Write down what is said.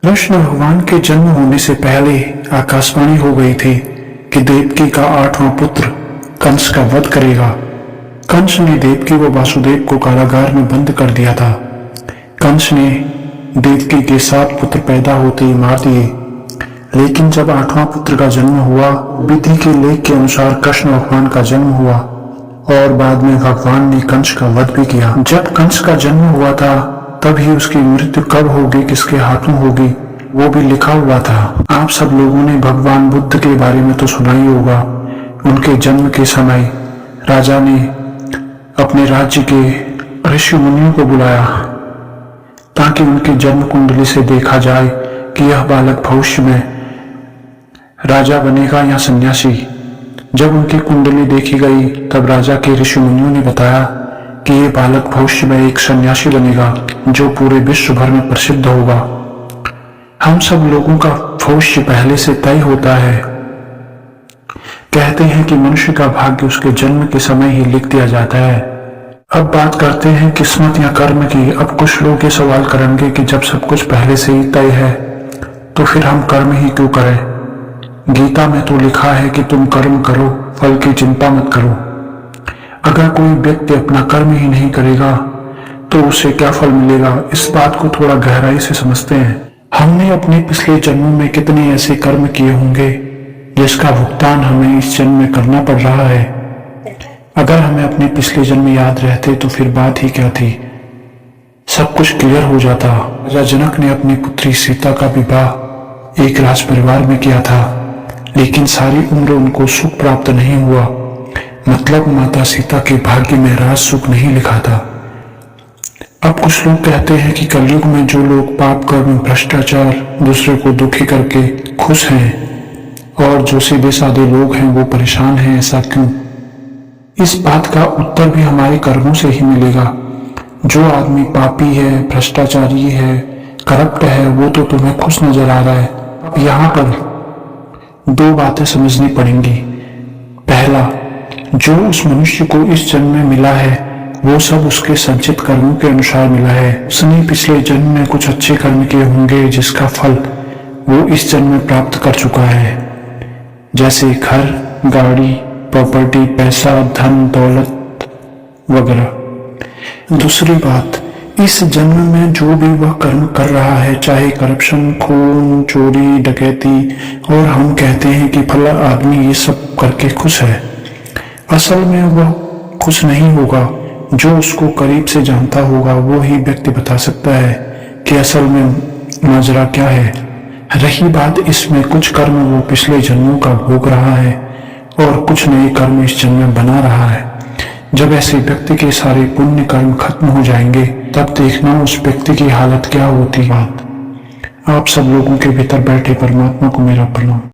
कृष्ण भगवान के जन्म होने से पहले आकाशवाणी हो गई थी कि देवकी का 8वां पुत्र कंस का वध करेगा। कंस ने देवकी व वासुदेव को कारागार में बंद कर दिया था। कंस ने देवकी के 7 पुत्र पैदा होते ही मार दिए, लेकिन जब 8वां पुत्र का जन्म हुआ, विधि के लेख के अनुसार कृष्ण भगवान का जन्म हुआ और बाद में भगवान ने कंस का वध भी किया। जब कंस का जन्म हुआ था तभी उसकी मृत्यु कब होगी, किसके हाथों होगी, वो भी लिखा हुआ था। आप सब लोगों ने भगवान बुद्ध के बारे में तो सुना ही होगा। उनके जन्म के समय राजा ने अपने राज्य के ऋषि मुनियों को बुलाया ताकि उनकी जन्म कुंडली से देखा जाए कि यह बालक भविष्य में राजा बनेगा या सन्यासी। जब उनकी कुंडली देखी गई तब राजा के ऋषि मुनियों ने बताया कि ये बालक भविष्य में एक सन्यासी बनेगा जो पूरे विश्व भर में प्रसिद्ध होगा। हम सब लोगों का भविष्य पहले से तय होता है। कहते हैं कि मनुष्य का भाग्य उसके जन्म के समय ही लिख दिया जाता है। अब बात करते हैं किस्मत या कर्म की। अब कुछ लोग ये सवाल करेंगे कि जब सब कुछ पहले से ही तय है तो फिर हम कर्म ही क्यों करें? गीता में तो लिखा है कि तुम कर्म करो, फल की चिंता मत करो। अगर कोई व्यक्ति अपना कर्म ही नहीं करेगा तो उसे क्या फल मिलेगा? इस बात को थोड़ा गहराई से समझते हैं। हमने अपने पिछले जन्मों में कितने ऐसे कर्म किए होंगे जिसका भुगतान हमें इस जन्म में करना पड़ रहा है। अगर हमें अपने पिछले जन्म याद रहते तो फिर बात ही क्या थी, सब कुछ क्लियर हो जाता। राजा जनक ने अपनी पुत्री सीता का विवाह एक राज परिवार में किया था, लेकिन सारी उम्र उनको सुख प्राप्त नहीं हुआ। मतलब माता सीता के भाग्य में राज सुख नहीं लिखा था। अब कुछ लोग कहते हैं कि कलयुग में जो लोग पाप कर्म, भ्रष्टाचार, दूसरे को दुखी करके खुश हैं और जो सीधे साधे लोग हैं वो परेशान हैं, ऐसा क्यों? इस बात का उत्तर भी हमारे कर्मों से ही मिलेगा। जो आदमी पापी है, भ्रष्टाचारी है, करप्ट है, वो तो तुम्हें खुश नजर आ रहा है। अब यहाँ पर 2 बातें समझनी पड़ेंगी। पहला, जो उस मनुष्य को इस जन्म में मिला है वो सब उसके संचित कर्मों के अनुसार मिला है। उसने पिछले जन्म में कुछ अच्छे कर्म किए होंगे जिसका फल वो इस जन्म में प्राप्त कर चुका है, जैसे घर, गाड़ी, प्रॉपर्टी, पैसा, धन, दौलत वगैरह। दूसरी बात, इस जन्म में जो भी वह कर्म कर रहा है, चाहे करप्शन, खून, चोरी, डकैती, और हम कहते हैं कि फला आदमी ये सब करके खुश है, असल में वह खुश नहीं होगा। जो उसको करीब से जानता होगा वो ही व्यक्ति बता सकता है कि असल में माजरा क्या है। रही बात इसमें कुछ कर्म वो पिछले जन्मों का भोग रहा है और कुछ नए कर्म इस जन्म में बना रहा है। जब ऐसे व्यक्ति के सारे पुण्य कर्म खत्म हो जाएंगे तब देखना उस व्यक्ति की हालत क्या होती है। आप सब लोगों के भीतर बैठे परमात्मा को मेरा प्रणाम।